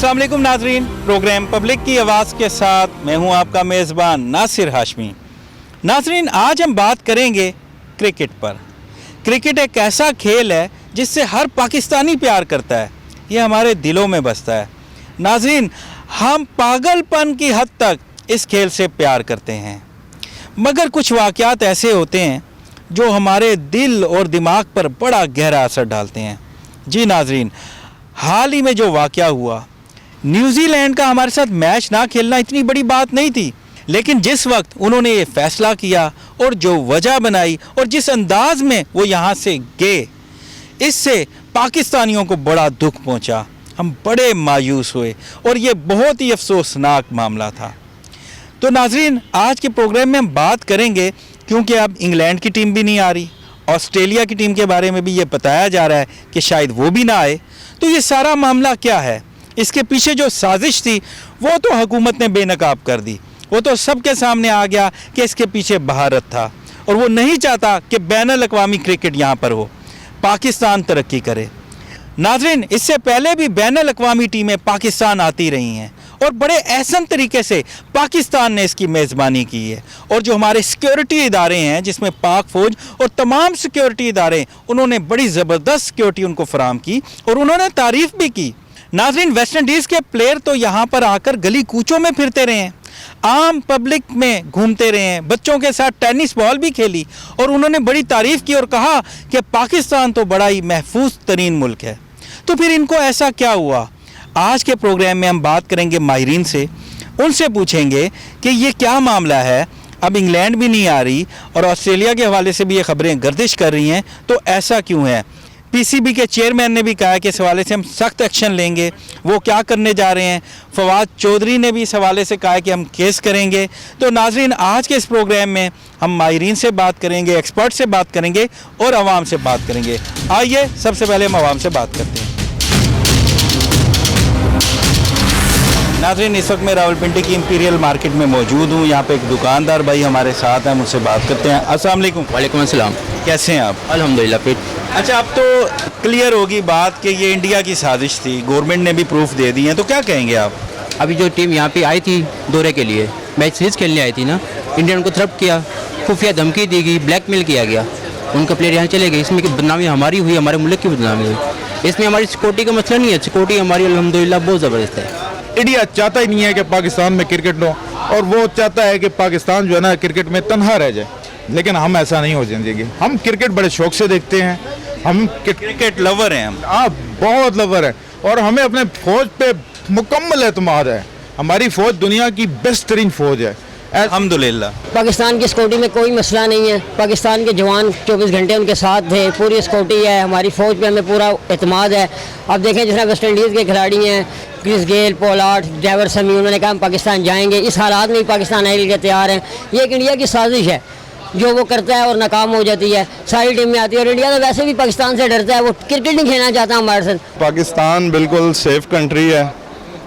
अस्सलाम वालेकुम नाजरीन, प्रोग्राम पब्लिक की आवाज़ के साथ मैं हूं आपका मेज़बान नासिर हाशमी। नाजरीन, आज हम बात करेंगे क्रिकेट पर। क्रिकेट एक ऐसा खेल है जिससे हर पाकिस्तानी प्यार करता है, ये हमारे दिलों में बसता है। नाजरीन, हम पागलपन की हद तक इस खेल से प्यार करते हैं, मगर कुछ वाक़यात ऐसे होते हैं जो हमारे दिल और दिमाग पर बड़ा गहरा असर डालते हैं। जी नाजरीन, हाल ही में जो वाक़या हुआ, न्यूजीलैंड का हमारे साथ मैच ना खेलना इतनी बड़ी बात नहीं थी, लेकिन जिस वक्त उन्होंने ये फ़ैसला किया और जो वजह बनाई और जिस अंदाज में वो यहाँ से गए, इससे पाकिस्तानियों को बड़ा दुख पहुँचा। हम बड़े मायूस हुए और ये बहुत ही अफसोसनाक मामला था। तो नाजरीन, आज के प्रोग्राम में हम बात करेंगे, क्योंकि अब इंग्लैंड की टीम भी नहीं आ रही, ऑस्ट्रेलिया की टीम के बारे में भी ये बताया जा रहा है कि शायद वो भी ना आए। तो ये सारा मामला क्या है, इसके पीछे जो साजिश थी वो तो हुकूमत ने बेनकाब कर दी, वो तो सबके सामने आ गया कि इसके पीछे भारत था और वो नहीं चाहता कि बैनुल अक़वामी क्रिकेट यहाँ पर हो, पाकिस्तान तरक्की करे। नाज़रीन, इससे पहले भी बैनुल अक़वामी टीमें पाकिस्तान आती रही हैं और बड़े एहसन तरीके से पाकिस्तान ने इसकी मेज़बानी की है। और जो हमारे सिक्योरिटी इदारे हैं, जिसमें पाक फ़ौज और तमाम सिक्योरिटी इदारे, उन्होंने बड़ी ज़बरदस्त सिक्योरिटी उनको फराम की और उन्होंने तारीफ़ भी की। नाज़रीन, वेस्ट इंडीज़ के प्लेयर तो यहाँ पर आकर गली कूचों में फिरते रहे हैं, आम पब्लिक में घूमते रहे हैं, बच्चों के साथ टेनिस बॉल भी खेली और उन्होंने बड़ी तारीफ़ की और कहा कि पाकिस्तान तो बड़ा ही महफूज तरीन मुल्क है। तो फिर इनको ऐसा क्या हुआ? आज के प्रोग्राम में हम बात करेंगे माहिरीन से, उनसे पूछेंगे कि ये क्या मामला है। अब इंग्लैंड भी नहीं आ रही और ऑस्ट्रेलिया के हवाले से भी ये खबरें गर्दिश कर रही हैं, तो ऐसा क्यों है? पीसीबी के चेयरमैन ने भी कहा कि इस हवाले से हम सख्त एक्शन लेंगे, वो क्या करने जा रहे हैं? फवाद चौधरी ने भी इस हवाले से कहा कि हम केस करेंगे। तो नाजरीन, आज के इस प्रोग्राम में हम माहिरीन से बात करेंगे, एक्सपर्ट से बात करेंगे और आवाम से बात करेंगे। आइए सबसे पहले हम आवाम से बात करते हैं। नाज़रीन, इस वक्त मैं रावलपिंडी की इंपीरियल मार्केट में मौजूद हूँ। यहाँ पे एक दुकानदार भाई हमारे साथ हैं, मुझसे बात करते हैं। अस्सलाम वालेकुम। वालेकुम अस्सलाम। कैसे हैं आप? अल्हम्दुलिल्लाह फिट। अच्छा, अब तो क्लियर होगी बात कि ये इंडिया की साजिश थी, गवर्नमेंट ने भी प्रूफ दे दिए हैं, तो क्या कहेंगे आप? अभी जो टीम यहाँ पे आई थी दौरे के लिए, मैच सीरीज खेलने आई थी ना, इंडिया को थ्रप किया, खुफिया धमकी दी गई, ब्लैकमेल किया गया, उनका प्लेयर यहाँ चले गए, इसमें बदनामी हमारी हुई, हमारे मुल्क की बदनामी हुई। इसमें हमारी सिक्योरिटी का मसला नहीं है, सिक्योरिटी हमारी अल्हम्दुलिल्लाह बहुत ज़बरदस्त है। इंडिया चाहता ही नहीं है कि पाकिस्तान में क्रिकेट हो, और वो चाहता है कि पाकिस्तान जो है ना क्रिकेट में तन्हा रह जाए, लेकिन हम ऐसा नहीं हो जाएंगे। हम क्रिकेट बड़े शौक से देखते हैं, हम क्रिकेट लवर हैं हम। हाँ, बहुत लवर है और हमें अपने फौज पे मुकम्मल एतमाद है। हमारी फौज दुनिया की बेस्ट तरीन फौज है अल्हम्दुलिल्लाह। पाकिस्तान की सिक्योरिटी में कोई मसला नहीं है, पाकिस्तान के जवान 24 घंटे उनके साथ थे, पूरी सिक्योरिटी है, हमारी फ़ौज पे हमें पूरा एतमाद है। अब देखें जिस तरह वेस्ट इंडीज़ के खिलाड़ी हैं, क्रिस गेल, पोलार्ड, ड्राइवर समी, उन्होंने कहा हम पाकिस्तान जाएंगे, इस हालात में भी पाकिस्तान आने के लिए तैयार हैं। ये एक इंडिया की साजिश है, जो वो करता है और नाकाम हो जाती है, सारी टीमें आती है। और इंडिया तो वैसे भी पाकिस्तान से डरता है, वो क्रिकेट नहीं खेलना चाहता हमारे साथ। पाकिस्तान बिल्कुल सेफ कंट्री है,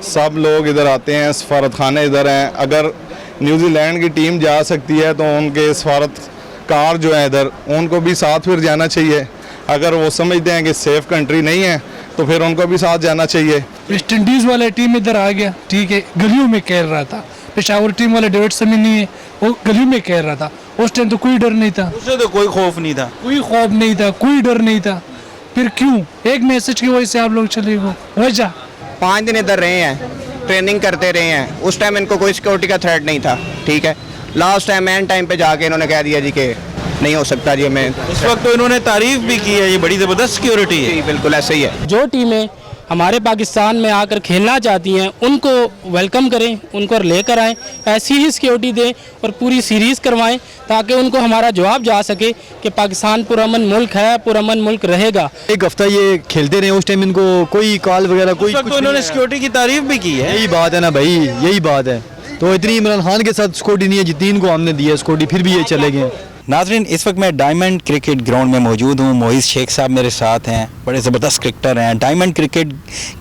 सब लोग इधर आते हैं, सफारत खाने इधर हैं। अगर न्यूजीलैंड की टीम जा सकती है तो उनके सफारतकार जो है इधर, उनको भी साथ फिर जाना चाहिए। अगर वो समझते हैं कि सेफ कंट्री नहीं है तो फिर उनको भी साथ जाना चाहिए। वेस्ट इंडीज़ वाला टीम इधर आ गया, ठीक है, गलियों में कह रहा था। पेशावर टीम वाला डेविड समी नहीं है, वो गलियों में कह रहा था। उस टाइम तो कोई डर नहीं था, उससे तो कोई खौफ नहीं था, कोई खौफ नहीं था, कोई डर नहीं था। फिर क्यों एक मैसेज की वजह से आप लोग चले गए? वजह 5 दिन इधर रहे हैं, ट्रेनिंग करते रहे हैं, उस टाइम इनको कोई सिक्योरिटी का थ्रेट नहीं था, ठीक है। लास्ट टाइम एंड टाइम पे जाके इन्होंने कह दिया जी कि नहीं हो सकता जी हमें। उस वक्त तो इन्होंने तारीफ भी की है, ये बड़ी ज़बरदस्त सिक्योरिटी है। जी बिल्कुल ऐसे ही है। जो टीमें हमारे पाकिस्तान में आकर खेलना चाहती हैं उनको वेलकम करें, उनको लेकर आएँ, ऐसी ही सिक्योरिटी दें और पूरी सीरीज़ करवाएं, ताकि उनको हमारा जवाब जा सके कि पाकिस्तान पुरअमन मुल्क है, पुरअमन मुल्क रहेगा। एक हफ्ता ये खेलते रहे, उस टाइम इनको कोई कॉल वगैरह कोई कुछ तो इन्होंने सिक्योरिटी की तारीफ भी की है। यही बात है ना भाई, यही बात है। तो इतनी इमरान खान के साथ सिक्योरिटी नहीं है जितनी इनको हमने दी है सिक्योरिटी, फिर भी ये चले गए। नाजरीन, इस वक्त मैं डायमंड क्रिकेट ग्राउंड में मौजूद हूँ। मोहित शेख साहब मेरे साथ हैं, बड़े ज़बरदस्त क्रिकेटर हैं। डायमंड क्रिकेट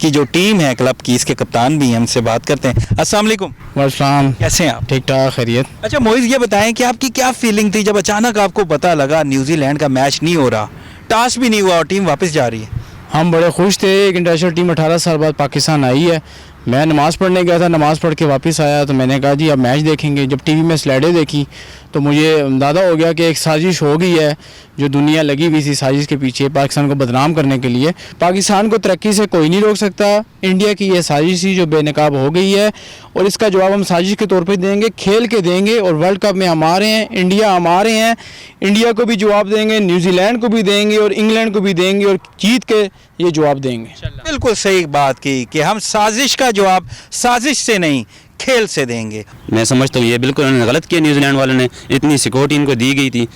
की जो टीम है क्लब की, इसके कप्तान भी हैं, हमसे बात करते हैं। अस्सलाम वालेकुम। वालेकुम। कैसे हैं आप? ठीक ठाक, खैरियत। अच्छा मोहित, ये बताएं कि आपकी क्या फीलिंग थी जब अचानक आपको पता लगा न्यूजीलैंड का मैच नहीं हो रहा, टॉस भी नहीं हुआ और टीम वापस जा रही है? हम बड़े खुश थे, एक इंटरनेशनल टीम 18 साल बाद पाकिस्तान आई है, मैं नमाज़ पढ़ने गया था, नमाज़ पढ़ के वापस आया तो मैंने कहा जी अब मैच देखेंगे। जब टीवी में स्लाइडें देखी तो मुझे अंदाज़ा हो गया कि एक साजिश हो गई है, जो दुनिया लगी हुई थी साजिश के पीछे पाकिस्तान को बदनाम करने के लिए। पाकिस्तान को तरक्की से कोई नहीं रोक सकता। इंडिया की ये साजिश थी जो बेनकाब हो गई है और इसका जवाब हम साजिश के तौर पर देंगे, खेल के देंगे। और वर्ल्ड कप में हम आ रहे हैं, इंडिया हम आ रहे हैं, इंडिया को भी जवाब देंगे, न्यूजीलैंड को भी देंगे और इंग्लैंड को भी देंगे और जीत के ये जवाब देंगे। बिल्कुल सही बात की कि हम साजिश का जवाब साजिश से नहीं खेल से देंगे। मैं समझता हूँ ये बिल्कुल उन्होंने गलत किया, न्यूजीलैंड वालों ने। इतनी सिक्योरिटी इनको दी गई थी,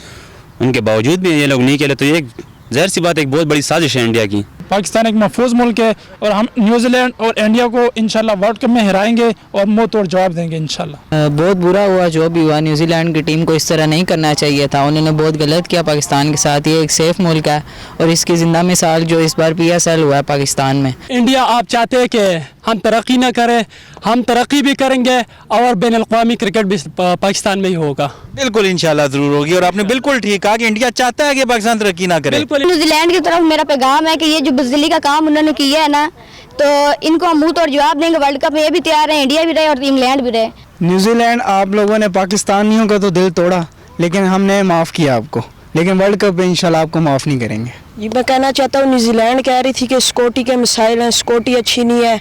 उनके बावजूद भी ये लोग नहीं खेले, तो ये ज़ाहिर सी बात एक बहुत बड़ी साजिश है इंडिया की। पाकिस्तान एक महफूज मुल्क है और हम न्यूजीलैंड और इंडिया को इंशाल्लाह वर्ल्ड कप में हराएंगे और मुंह तोड़ जवाब देंगे इंशाल्लाह। बहुत बुरा हुआ जो भी हुआ, न्यूजीलैंड की टीम को इस तरह नहीं करना चाहिए था, उन्होंने बहुत गलत किया पाकिस्तान के साथ। ये एक सेफ मुल्क है और इसकी ज़िंदा मिसाल जो इस बार PSL हुआ है पाकिस्तान में। इंडिया आप चाहते हैं कि हम तरक्की ना करें, हम तरक्की भी करेंगे और बैनुल-अक़वामी क्रिकेट भी पाकिस्तान में ही होगा। बिल्कुल इंशाल्लाह ज़रूर होगी। और आपने बिल्कुल ठीक कहा कि इंडिया चाहता है कि पाकिस्तान तरक्की ना करे। न्यूजीलैंड की तरफ मेरा पैगाम है कि ये जो बुज़दिली का काम उन्होंने किया है ना, तो इनको हम मुंह तोड़ जवाब देंगे। वर्ल्ड कप में ये भी तैयार है, इंडिया भी रहे और इंग्लैंड भी रहे। न्यूजीलैंड आप लोगों ने पाकिस्तानियों का तो दिल तोड़ा, लेकिन हमने माफ़ किया आपको, लेकिन वर्ल्ड कप में इंशाल्लाह आपको माफ़ नहीं करेंगे। जी मैं कहना चाहता हूँ, न्यूजीलैंड कह रही थी कि सिक्योरिटी के मसाइल हैं, सिक्योरिटी अच्छी नहीं है,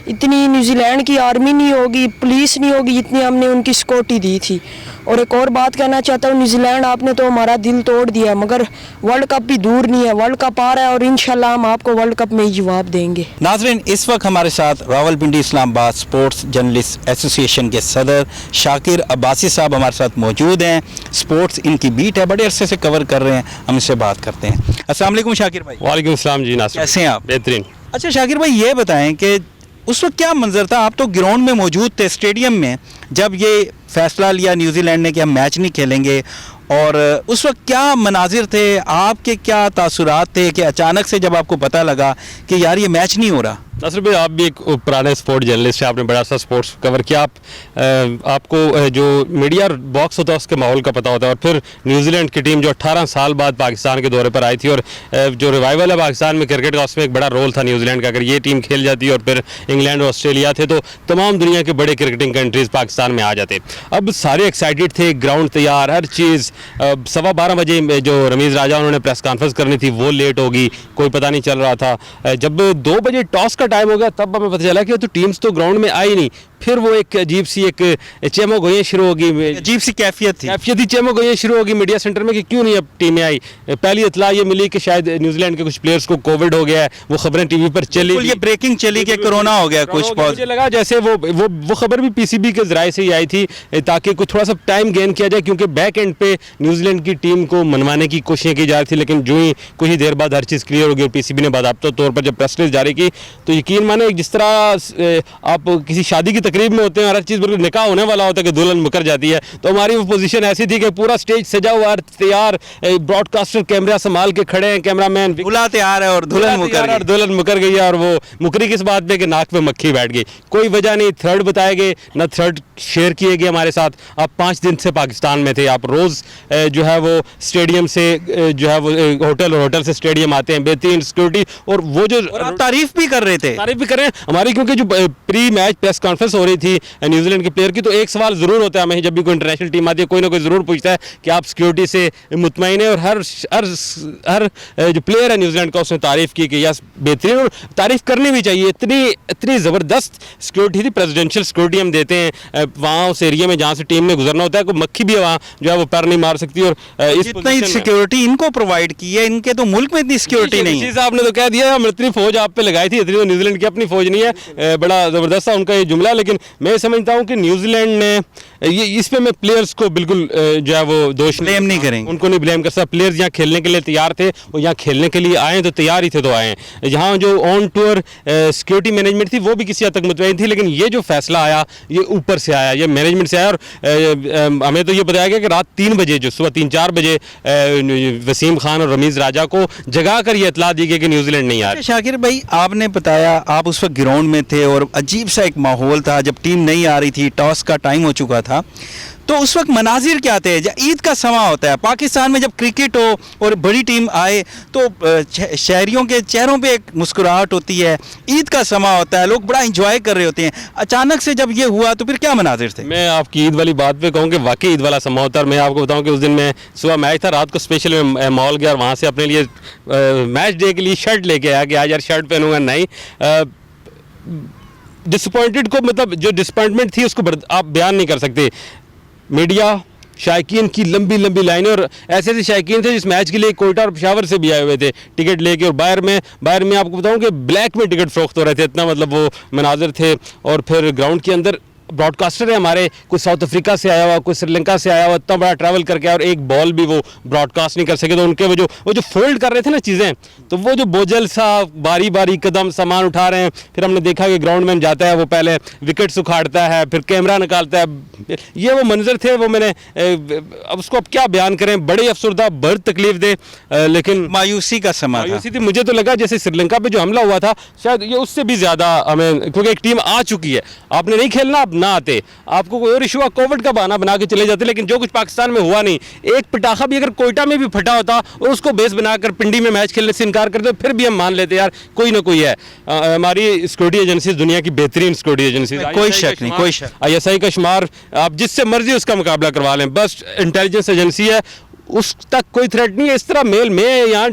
इतनी न्यूजीलैंड की आर्मी नहीं होगी, पुलिस नहीं होगी जितनी हमने उनकी सिक्योरिटी दी थी। और एक और बात कहना चाहता हूँ, न्यूजीलैंड आपने तो हमारा दिल तोड़ दिया, मगर वर्ल्ड कप भी दूर नहीं है, वर्ल्ड कप आ रहा है और इंशाल्लाह हम आपको वर्ल्ड कप में ही जवाब देंगे। नाज़रीन, इस वक्त हमारे साथ Rawalpindi Islamabad sports journalist association के सदर शाकिर अब्बासी साहब हमारे साथ मौजूद हैं। स्पोर्ट्स इनकी बीट है, बड़े अरसे से कवर कर रहे हैं, हम इससे बात करते हैं। अस्सलाम वालेकुम शाकिर भाई। वालेकुम अस्सलाम जी नासिर, कैसे हैं आप? बेहतरीन। अच्छा शाकिर भाई, ये बताएं कि उस वक्त क्या मंजर था? आप तो ग्राउंड में मौजूद थे, स्टेडियम में, जब ये फैसला लिया न्यूजीलैंड ने कि हम मैच नहीं खेलेंगे, और उस वक्त क्या मनाजिर थे, आपके क्या तासुरात थे कि अचानक से जब आपको पता लगा कि यार ये मैच नहीं हो रहा? नासिर भाई, आप भी एक पुराने स्पोर्ट जर्नलिस्ट हैं, आपने बड़ा सा स्पोर्ट्स कवर किया। आपको जो मीडिया बॉक्स होता है उसके माहौल का पता होता है। और फिर न्यूजीलैंड की टीम जो 18 साल बाद पाकिस्तान के दौरे पर आई थी, और जो रिवाइवल है पाकिस्तान में क्रिकेट का, उसमें एक बड़ा रोल था न्यूजीलैंड का। अगर ये टीम खेल जाती और फिर इंग्लैंड और ऑस्ट्रेलिया थे तो तमाम दुनिया के बड़े क्रिकेटिंग कंट्रीज़ पाकिस्तान में आ जाते। अब सारे एक्साइटेड थे, ग्राउंड तैयार, हर चीज़। 12:15 बजे जो रमीज़ राजा उन्होंने प्रेस कॉन्फ्रेंस करनी थी वो लेट होगी, कोई पता नहीं चल रहा था। जब 2 बजे टॉस का टाइम हो गया तब हमें पता चला कि तो टीम्स तो ग्राउंड में आई नहीं। फिर वो एक अजीब सी एक चेमो गोइयाँ शुरू होगी, अजीब सी कैफियत थी, चेमो गोइयाँ शुरू होगी मीडिया सेंटर में कि क्यों नहीं अब टीमें आई। पहली इतला ये मिली कि शायद न्यूजीलैंड के कुछ प्लेयर्स को कोविड हो गया है, वो खबरें टीवी पर चली, ये ब्रेकिंग चली कि कोरोना हो गया कुछ। मुझे लगा जैसे वो खबर भी PCB के जराए से ही आई थी ताकि कुछ थोड़ा सा टाइम गेन किया जाए, क्योंकि बैक एंड पे न्यूजीलैंड की टीम को मनवाने की कोशिशें की जा रही थी। लेकिन जो ही कुछ ही देर बाद हर चीज़ क्लियर होगी और PCB ने बाकायदा तौर पर जब प्रेस रिलीज जारी की, तो यकीन माने जिस तरह आप किसी शादी की तकरीब में होते हैं और हर चीज़ बिल्कुल निकाह होने वाला होता है कि दुल्हन मुकर जाती है, तो हमारी वो पोजीशन ऐसी थी कि पूरा स्टेज सजा हुआ तैयार, ब्रॉडकास्टर कैमरा संभाल के खड़े हैं, कैमरामैन दूल्हा तैयार है और दुल्हन मुकर गई है। और वो मुकरी किस बात पे कि नाक पे मक्खी बैठ गई, कोई वजह नहीं। थर्ड बताए गए ना, थर्ड शेयर किए गए हमारे साथ। आप 5 दिन से पाकिस्तान में थे, आप रोज़ जो है वो स्टेडियम से जो है वो होटल से स्टेडियम आते हैं, बेहतरीन सिक्योरिटी। और वो जो तारीफ भी कर रहे थे, तारीफ भी कर रहे हैं हमारी, क्योंकि जो प्री मैच प्रेस कॉन्फ्रेंस हो रही थी न्यूजीलैंड के प्लेयर की, तो एक सवाल ज़रूर होता है हमें जब भी कोई इंटरनेशनल टीम आती है, कोई ना कोई ज़रूर पूछता है कि आप सिक्योरिटी से मुतमईन है। और हर जो प्लेयर है न्यूजीलैंड का उसने तारीफ़ की कि यस बेहतरीन, और तारीफ़ करनी भी चाहिए। इतनी ज़बरदस्त सिक्योरिटी थी, प्रेसिडेंशियल सिक्योरिटी हम देते हैं वहाँ उस एरिया में जहाँ से टीम में गुजरना होता है, कोई मक्खी भी वहाँ जो है वो पैर नहीं मार सकती। और इतना ही सिक्योरिटी इनको प्रोवाइड की है, इनके तो मुल्क में इतनी सिक्योरिटी नहीं है। आपने तो कह दिया, हम इतनी फौज आप पे लगाई थी, इतनी तो न्यूजीलैंड की अपनी फौज नहीं है। बड़ा ज़बरदस्त था उनका ये जुमला। लेकिन मैं समझता हूँ कि न्यूजीलैंड ने ये इस पे मैं प्लेयर्स को बिल्कुल जो है वो दोष ब्लेम नहीं करेंगे, उनको नहीं ब्लेम कर सकता। प्लेयर्स यहाँ खेलने के लिए तैयार थे, और यहाँ खेलने के लिए आए तो तैयार ही थे तो आए। यहाँ जो ऑन टूर सिक्योरिटी मैनेजमेंट थी वो भी किसी हद तक मुतमईन थी, लेकिन ये जो फैसला आया ये ऊपर से आया, ये मैनेजमेंट से आया। और हमें तो ये बताया गया कि रात 3 बजे, जो सुबह 3-4 बजे वसीम खान और रमीज़ राजा को जगा कर ये इतला दी गई कि न्यूजीलैंड नहीं आ रही। शाकिर भाई, आपने बताया आप उस वक्त ग्राउंड में थे और अजीब सा एक माहौल था जब टीम नहीं आ रही थी, टॉस का टाइम हो चुका था, तो उस वक्त मनाजिर क्या थे? जब ईद का समा होता है पाकिस्तान में, जब क्रिकेट हो और बड़ी टीम आए तो शहरियों के चेहरों पे एक मुस्कुराहट होती है, ईद का समा होता है, लोग बड़ा इंजॉय कर रहे होते हैं। अचानक से जब ये हुआ तो फिर क्या मनाजिर थे? मैं आपकी ईद वाली बात पे कहूँ कि वाकई ईद वाला समा होता है। और मैं आपको बताऊँ कि उस दिन मैं सुबह मैच था, रात को स्पेशल मैं मॉल गया और वहाँ से अपने लिए मैच डे के लिए शर्ट लेके आया कि आज यार शर्ट पहनूंगा। नहीं, डिसअपॉइंटेड को, मतलब जो डिसअपॉइंटमेंट थी उसको आप बयान नहीं कर सकते। मीडिया, शायकीन की लंबी लंबी लाइनें, और ऐसे ऐसे शायकीन थे जिस मैच के लिए कोयटा और पेशावर से भी आए हुए थे टिकट लेके। और बाहर में आपको बताऊं कि ब्लैक में टिकट फ़रोख्त हो रहे थे, इतना मतलब वो मनाजिर थे। और फिर ग्राउंड के अंदर ब्रॉडकास्टर है हमारे, कोई साउथ अफ्रीका से आया हुआ, कोई श्रीलंका से आया हुआ, इतना बड़ा ट्रैवल करके आया और एक बॉल भी वो ब्रॉडकास्ट नहीं कर सके। तो उनके वो जो फोल्ड कर रहे थे ना चीज़ें, तो वो जो बोझल सा बारी बारी कदम सामान उठा रहे हैं। फिर हमने देखा कि ग्राउंड में जाता है वो पहले विकेट उखाड़ता है, फिर कैमरा निकालता है। ये वो मंजर थे, वो मैंने अब उसको अब क्या बयान करें, बड़े अफसरदा, बहुत तकलीफ दे, लेकिन मायूसी का समा मायूसी थी। मुझे तो लगा जैसे श्रीलंका पे जो हमला हुआ था शायद ये उससे भी ज़्यादा हमें, क्योंकि एक टीम आ चुकी है, आपने नहीं खेलना, आप ना आते, आपको कोई और इशू हुआ कोविड का बहाना बना के चले जाते। लेकिन जो कुछ पाकिस्तान में हुआ नहीं, एक पटाखा भी अगर कोयटा में भी फटा होता और उसको बेस बनाकर पिंडी में मैच खेलने से इनकार करते फिर भी हम मान लेते यार कोई ना कोई है। हमारी सिक्योरिटी एजेंसी दुनिया की बेहतरीन सिक्योरिटी एजेंसी, कोई शक नहीं, कोई शक। ISI का शुमार आप जिससे मर्जी उसका मुकाबला करवा लें, बस इंटेलिजेंस एजेंसी है, उस तक कोई थ्रेट नहीं है। इस तरह मेल में यहाँ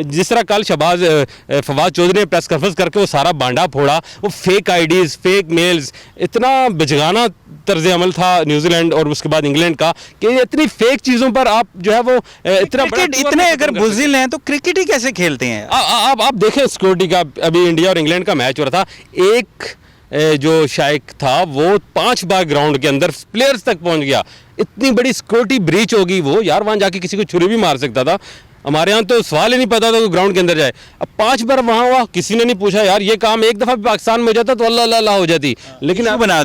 जिस तरह कल फवाद चौधरी ने प्रेस कॉन्फ्रेंस करके वो सारा बांडा फोड़ा, वो फेक आईडीज़, फेक मेल्स, इतना बचगाना तर्ज अमल था न्यूजीलैंड और उसके बाद इंग्लैंड का कि इतनी फेक चीज़ों पर आप जो है वो इतना क्रिकेट इतने अगर बुज़िल हैं तो क्रिकेट ही कैसे खेलते हैं? आप देखें सिक्योरिटी का, अभी इंडिया और इंग्लैंड का मैच हो रहा था, एक जो शायक था वो 5 बार ग्राउंड के अंदर प्लेयर्स तक पहुंच गया। इतनी बड़ी सिक्योरिटी ब्रीच होगी वो, यार वहाँ जाके किसी को छुरी भी मार सकता था। हमारे यहाँ तो सवाल ही नहीं पता था कि ग्राउंड के अंदर जाए। अब 5 बार वहाँ हुआ, किसी ने नहीं पूछा। यार ये काम एक दफ़ा भी पाकिस्तान में हो जाता तो अल्लाह अल्लाह हो जाती, लेकिन इशू बना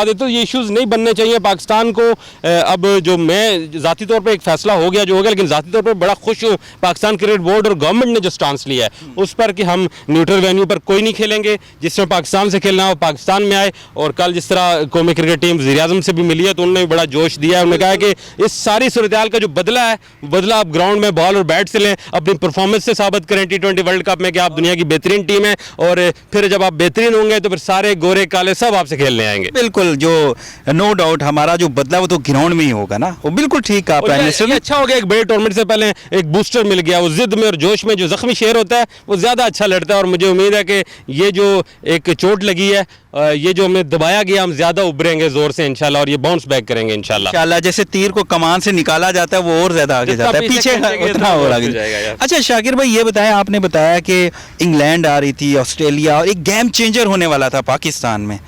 देते। तो ये इश्यूज़ नहीं बनने चाहिए पाकिस्तान को। अब जो मैं ज़ाती तौर पे एक फ़ैसला हो गया जो हो गया, लेकिन ज़ाती तौर पे बड़ा खुश हूँ पाकिस्तान क्रिकेट बोर्ड और गवर्नमेंट ने जो स्टांस लिया है उस पर कि हम न्यूट्रल वेन्यू पर कोई नहीं खेलेंगे, जिस तरह पाकिस्तान से खेलना हो पाकिस्तान में आए। और कल जिस तरह कौमी क्रिकेट टीम वज़ीर-ए-आज़म से भी मिली है तो उन्होंने बड़ा जोश दिया है। उन्होंने कहा कि इस सारी सूरत हाल का जो बदला है, बदला आप ग्राउंड में बॉल और बैट से लें, अपनी परफॉर्मेंस से साबित करें T20 वर्ल्ड कप में कि आप दुनिया की बेहतरीन टीम है। और फिर जब आप बेहतरीन होंगे तो फिर सारे गोरे काले सब आपसे खेलने आएंगे। बिल्कुल, जो नो डाउट हमारा जो बदला वो तो ग्राउंड में ही होगा ना, वो बिल्कुल ठीक कहा प्राइम मिनिस्टर ने। अच्छा हो गया, एक बड़े टूर्नामेंट से पहले एक बूस्टर मिल गया। वो जिद में और जोश में जो जख्मी शेर होता है वो ज़्यादा अच्छा लड़ता है। और मुझे उम्मीद है कि ये जो एक चोट लगी है, ये जो हमें दबाया गया, हम ज़्यादा उभरेंगे ज़ोर से इंशाल्लाह और ये बाउंस बैक करेंगे इंशाल्लाह। जैसे तीर को कमान से निकाला जाता है वो और ज़्यादा आगे जाता है, पीछे उतना और आगे जाएगा। अच्छा शाकिर भाई, ये बताया, आपने बताया कि इंग्लैंड आ रही थी, ऑस्ट्रेलिया, और एक गेम चेंजर होने वाला था पाकिस्तान में,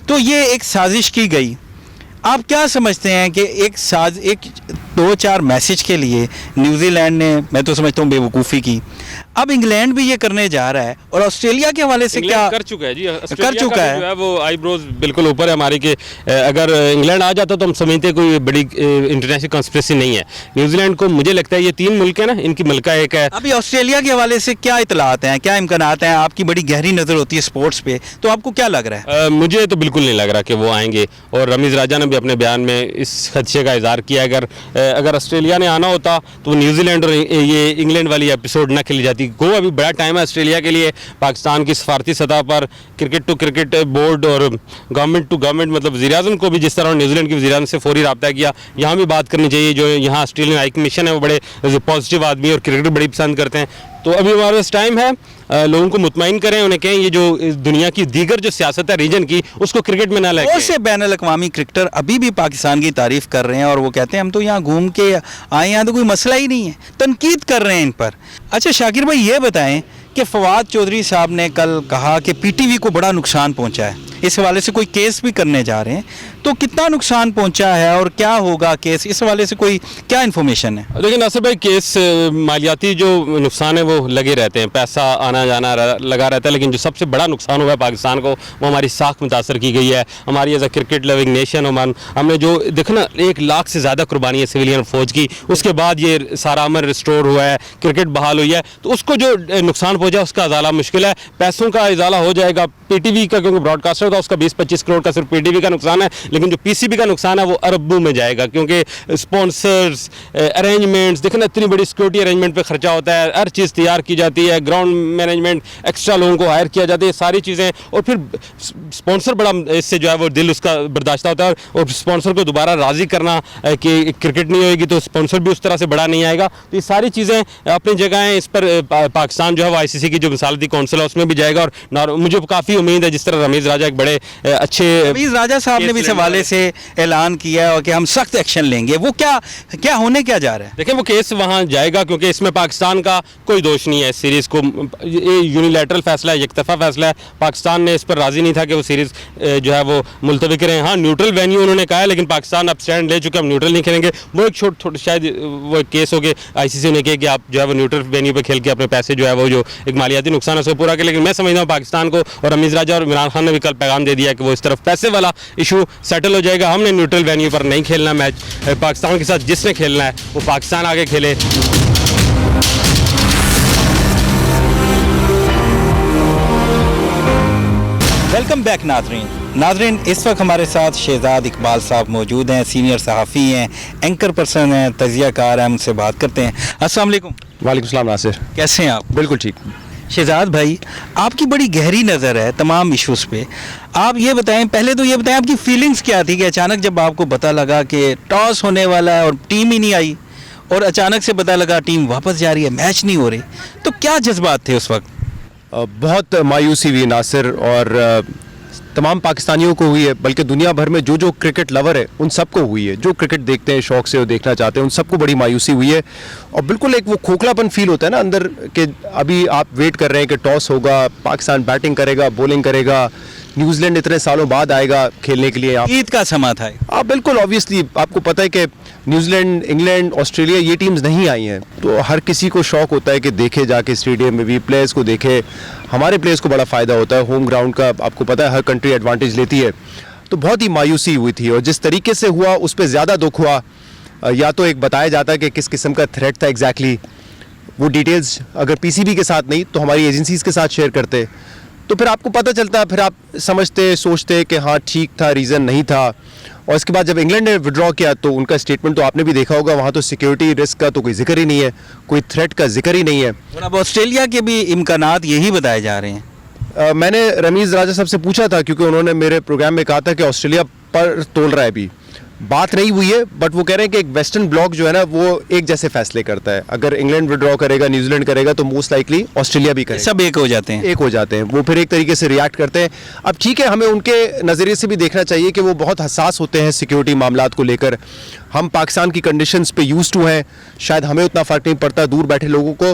तो ये एक साजिश की गई। आप क्या समझते हैं कि एक 2-4 मैसेज के लिए न्यूजीलैंड ने, मैं तो समझता हूँ, बेवकूफ़ी की। अब इंग्लैंड भी ये करने जा रहा है और ऑस्ट्रेलिया के हवाले से क्या कर चुका है जी, कर चुका है, जो है वो आईब्रोज बिल्कुल ऊपर है हमारी के। अगर इंग्लैंड आ जाता तो हम समझते कोई बड़ी इंटरनेशनल कॉन्स्पिरेसी नहीं है। न्यूजीलैंड को मुझे लगता है ये 3 मुल्क है ना, इनकी मलका एक है। अभी ऑस्ट्रेलिया के हवाले से क्या इतलात हैं, क्या इम्कानात हैं? आपकी बड़ी गहरी नज़र होती है स्पोर्ट्स पे, तो आपको क्या लग रहा है? मुझे तो बिल्कुल नहीं लग रहा कि वो आएंगे। और रमीज़ राजा ने भी अपने बयान में इस खदशे का इज़हार किया। अगर ऑस्ट्रेलिया ने आना होता तो न्यूजीलैंड और ये इंग्लैंड वाली एपिसोड ना खेली जाती। गो अभी बड़ा टाइम है ऑस्ट्रेलिया के लिए। पाकिस्तान की सफारती सतह पर क्रिकेट टू क्रिकेट बोर्ड और गवर्नमेंट टू गवर्नमेंट, मतलब वज़ीर-ए-आज़म को भी जिस तरह न्यूजीलैंड की वज़ीर-ए-आज़म से फौरी रब्ता किया, यहाँ भी बात करनी चाहिए। जो यहाँ ऑस्ट्रेलियन हाई कमीशन है वो बड़े पॉजिटिव आदमी और क्रिकेट बड़ी पसंद करते हैं। तो अभी हमारे पास टाइम है, लोगों को मुतमईन करें, उन्हें कहें ये जो दुनिया की दीगर जो सियासत है रीजन की, उसको क्रिकेट में ना लाएं। बहुत से बैनुल अक़वामी क्रिकेटर अभी भी पाकिस्तान की तारीफ़ कर रहे हैं और वो कहते हैं हम तो यहाँ घूम के आए, यहाँ तो कोई मसला ही नहीं है, तनकीद कर रहे हैं इन पर। अच्छा शाकिर भाई, ये बताएं कि फवाद चौधरी साहब ने कल कहा कि PTV को बड़ा नुकसान पहुँचा है, इस हवाले से कोई केस भी करने जा रहे हैं, तो कितना नुकसान पहुंचा है और क्या होगा केस, इस हवाले से कोई क्या इन्फॉर्मेशन है? लेकिन नासिर भाई, केस मालियाती जो नुकसान है वो लगे रहते हैं, पैसा आना जाना लगा रहता है, लेकिन जो सबसे बड़ा नुकसान हुआ है पाकिस्तान को वो हमारी साख मुतासर की गई है। हमारी as a cricket loving nation हमने जो देखा ना, 1 लाख से ज़्यादा कुर्बानी है सिविलियन फौज की, उसके बाद ये सारा अमन रिस्टोर हुआ है, क्रिकेट बहाल हुई है, तो उसको जो नुकसान पहुँचा उसका इजाला मुश्किल है। पैसों का इजाला हो जाएगा PTV का, क्योंकि ब्रॉडकास्टर था उसका 20-25 करोड़ का सिर्फ PTV का नुकसान है, लेकिन जो पीसीबी का नुकसान है वो अरबों में जाएगा, क्योंकि स्पॉन्सर्स, अरेंजमेंट्स, देखो ना इतनी बड़ी सिक्योरिटी अरेंजमेंट पे खर्चा होता है, हर चीज़ तैयार की जाती है, ग्राउंड मैनेजमेंट, एक्स्ट्रा लोगों को हायर किया जाता है, सारी चीज़ें, और फिर स्पॉन्सर बड़ा इससे जो है वो दिल उसका बर्दाश्त होता है, और स्पॉन्सर को दोबारा राज़ी करना कि क्रिकेट नहीं होएगी तो स्पॉन्सर भी उस तरह से बड़ा नहीं आएगा। तो ये सारी चीज़ें अपनी जगह हैं। इस पर पाकिस्तान जो है वो आईसीसी की जो मिसालती कौंसिल है उसमें भी जाएगा, और मुझे काफ़ी उम्मीद है जिस तरह रमीज़ राजा एक बड़े अच्छे रमीज़ राजा साहब ने भी इस हवाले से ऐलान किया है कि हम सख्त एक्शन लेंगे। वो क्या होने क्या जा रहा है? देखिए वो केस वहाँ जाएगा, क्योंकि इसमें पाकिस्तान का कोई दोष नहीं है। इस सीरीज़ को ये यूनिलैटरल फैसला है, एकतरफा फैसला है। पाकिस्तान ने इस पर राज़ी नहीं था कि वो सीरीज़ जो है वो मुलतवी करें। हाँ, न्यूट्रल वेन्यू उन्होंने कहा है, लेकिन पाकिस्तान अब स्टैंड ले चुके, हम न्यूट्रल नहीं खेलेंगे। वो एक छोटे शायद वो केस हो गया, आईसीसी ने कहा कि आप जो है वो न्यूट्रल वेन्यू पे खेल के अपने पैसे जो है वो जो एक मालियाती नुकसान है उसको पूरा करें। लेकिन मैं समझता हूँ पाकिस्तान को, और रमीज़ राजा और इमरान खान ने भी कल पैगाम दे दिया कि वो इस तरफ पैसे वाला इशू सेटल हो जाएगा। हमने न्यूट्रल वेन्यू पर नहीं खेलना मैच, पाकिस्तान के साथ जिसने खेलना है वो पाकिस्तान आगे खेले। वेलकम बैक नाजरीन, इस वक्त हमारे साथ शहजाद इकबाल साहब मौजूद हैं, सीनियर सहाफ़ी हैं, एंकर पर्सन हैं, तजियाकार हैं। उनसे बात करते हैं। अस्सलाम वालेकुम। वालेकुम सलाम नासिर, कैसे हैं आप? बिल्कुल ठीक। शहजाद भाई, आपकी बड़ी गहरी नज़र है तमाम इश्यूज़ पे। आप ये बताएं, पहले तो ये बताएं आपकी फीलिंग्स क्या थी कि अचानक जब आपको पता लगा कि टॉस होने वाला है और टीम ही नहीं आई, और अचानक से पता लगा टीम वापस जा रही है, मैच नहीं हो रही, तो क्या जज्बात थे उस वक्त? बहुत मायूसी हुई नासिर, और तमाम पाकिस्तानियों को हुई है, बल्कि दुनिया भर में जो क्रिकेट लवर है उन सबको हुई है। जो क्रिकेट देखते हैं शौक से, वो देखना चाहते हैं, उन सबको बड़ी मायूसी हुई है। और बिल्कुल एक वो खोखलापन फील होता है ना अंदर, कि अभी आप वेट कर रहे हैं कि टॉस होगा, पाकिस्तान बैटिंग करेगा, बॉलिंग करेगा, न्यूजीलैंड इतने सालों बाद आएगा खेलने के लिए। ईद का समा था। आप बिल्कुल ऑब्वियसली आपको पता है कि न्यूजीलैंड, इंग्लैंड, ऑस्ट्रेलिया ये टीम्स नहीं आई हैं, तो हर किसी को शौक होता है कि देखे जाके स्टेडियम में भी, प्लेयर्स को देखे। हमारे प्लेयर्स को बड़ा फ़ायदा होता है, होम ग्राउंड का आपको पता है हर कंट्री एडवांटेज लेती है। तो बहुत ही मायूसी हुई थी, और जिस तरीके से हुआ उस पर ज़्यादा दुख हुआ। या तो एक बताया जाता है कि किस किस्म का थ्रेट था एग्जैक्टली, वो डिटेल्स अगर पीसीबी के साथ नहीं तो हमारी एजेंसीज़ के साथ शेयर करते तो फिर आपको पता चलता, फिर आप समझते सोचते कि हाँ ठीक था, रीज़न नहीं था। और इसके बाद जब इंग्लैंड ने विड्रॉ किया तो उनका स्टेटमेंट तो आपने भी देखा होगा, वहाँ तो सिक्योरिटी रिस्क का तो कोई जिक्र ही नहीं है, कोई थ्रेट का जिक्र ही नहीं है। और अब ऑस्ट्रेलिया के भी इम्कानात यही बताए जा रहे हैं। मैंने रमीज़ राजा साहब से पूछा था, क्योंकि उन्होंने मेरे प्रोग्राम में कहा था कि ऑस्ट्रेलिया पर तोल रहा है, अभी बात नहीं हुई है, बट वो कह रहे हैं कि एक वेस्टर्न ब्लॉक जो है ना वो एक जैसे फैसले करता है। अगर इंग्लैंड विड्रॉ करेगा, न्यूजीलैंड करेगा, तो मोस्ट लाइकली ऑस्ट्रेलिया भी करेगा। सब एक हो जाते हैं, एक हो जाते हैं, वो फिर एक तरीके से रिएक्ट करते हैं। अब ठीक है, हमें उनके नज़रिए से भी देखना चाहिए कि वो बहुत हसास होते हैं सिक्योरिटी मामलात को लेकर। हम पाकिस्तान की कंडीशंस पे यूज्ड टू हैं, शायद हमें उतना फ़र्क नहीं पड़ता, दूर बैठे लोगों को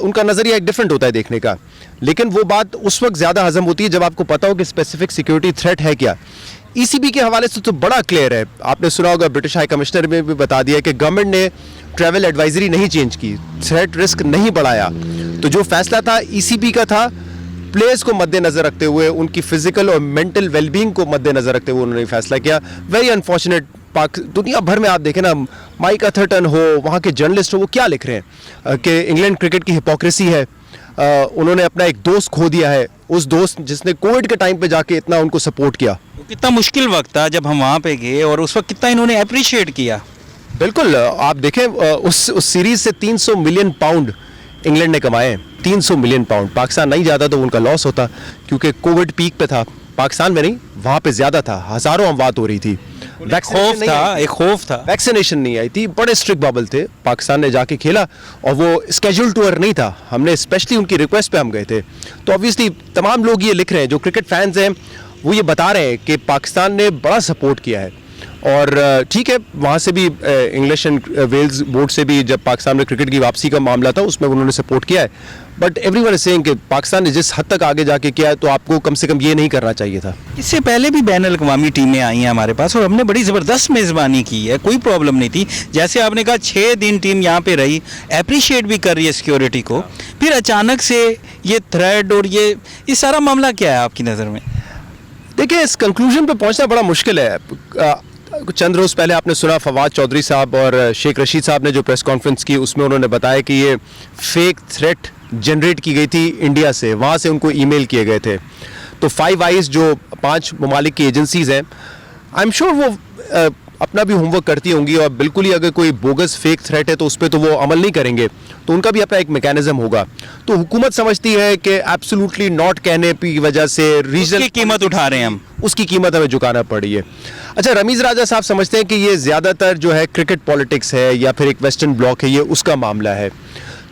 उनका नज़रिया एक डिफरेंट होता है देखने का। लेकिन वो बात उस वक्त ज़्यादा हजम होती है जब आपको पता हो कि स्पेसिफिक सिक्योरिटी थ्रेट है क्या। ईसीबी के हवाले से तो बड़ा क्लियर है, आपने सुना होगा, ब्रिटिश हाई कमिश्नर में भी बता दिया कि गवर्नमेंट ने ट्रैवल एडवाइजरी नहीं चेंज की, थ्रेट रिस्क नहीं बढ़ाया। तो जो फैसला था ईसीबी का था, प्लेयर्स को मद्देनजर रखते हुए, उनकी फिजिकल और मेंटल वेलबींग को मद्देनजर रखते हुए उन्होंने फैसला किया। वेरी अनफॉर्चुनेट, दुनिया भर में आप देखें ना, माइक अथरटन हो, वहाँ के जर्नलिस्ट हो, वो क्या लिख रहे हैं कि इंग्लैंड क्रिकेट की हिपोक्रेसी है। उन्होंने अपना एक दोस्त खो दिया है, उस दोस्त जिसने कोविड के टाइम पे जाके इतना उनको सपोर्ट किया। कितना मुश्किल वक्त था जब हम वहाँ पे गए, और उस वक्त कितना इन्होंने अप्रिशिएट किया। बिल्कुल, आप देखें उस सीरीज से 300 मिलियन पाउंड इंग्लैंड ने कमाए, 300 मिलियन पाउंड। पाकिस्तान नहीं जाता तो उनका लॉस होता, क्योंकि कोविड पीक पे था, पाकिस्तान में नहीं, वहाँ पे ज़्यादा था, हज़ारों अमवात हो रही थी। एक खौफ था, वैक्सीनेशन नहीं आई थी, बड़े स्ट्रिक्ट बबल थे। पाकिस्तान ने जाके खेला, और वो स्केड्यूल टूर नहीं था, हमने स्पेशली उनकी रिक्वेस्ट पे हम गए थे। तो ऑब्वियसली तमाम लोग ये लिख रहे हैं, जो क्रिकेट फैंस हैं वो ये बता रहे हैं कि पाकिस्तान ने बड़ा सपोर्ट किया है। और ठीक है, वहाँ से भी इंग्लिश एंड वेल्स बोर्ड से भी जब पाकिस्तान में क्रिकेट की वापसी का मामला था उसमें उन्होंने सपोर्ट किया है। बट एवरीवन इज सेइंग कि पाकिस्तान ने जिस हद तक आगे जाके किया है तो आपको कम से कम ये नहीं करना चाहिए था। इससे पहले भी बैन अल-अक़वामी टीमें आई हैं हमारे पास, और हमने बड़ी ज़बरदस्त मेज़बानी की है, कोई प्रॉब्लम नहीं थी। जैसे आपने कहा 6 दिन टीम यहाँ पे रही, अप्रिशिएट भी कर रही है सिक्योरिटी को, फिर अचानक से ये थ्रेड और ये सारा मामला क्या है आपकी नज़र में? देखिए, इस कंक्लूजन पे पहुंचना बड़ा मुश्किल है। चंद रोज़ पहले आपने सुना फवाद चौधरी साहब और शेख रशीद साहब ने जो प्रेस कॉन्फ्रेंस की, उसमें उन्होंने बताया कि ये फेक थ्रेट जनरेट की गई थी इंडिया से, वहाँ से उनको ईमेल किए गए थे। तो 5 आइज़ जो 5 ममालिक की एजेंसीज़ हैं, आई एम श्योर वो अपना भी होमवर्क करती होंगी और बिल्कुल ही अगर कोई बोगस फेक थ्रेट है तो उस पर तो वो अमल नहीं करेंगे, तो उनका भी अपना एक मैकेनिज्म होगा। तो हुकूमत समझती है कि एब्सोल्युटली नॉट कहने की वजह से रीजनल कीमत उठा रहे हैं हम, उसकी कीमत हमें चुकाना पड़ी है। अच्छा, रमीज़ राजा साहब समझते हैं कि ये ज़्यादातर जो है क्रिकेट पॉलिटिक्स है या फिर एक वेस्टर्न ब्लॉक है, ये उसका मामला है।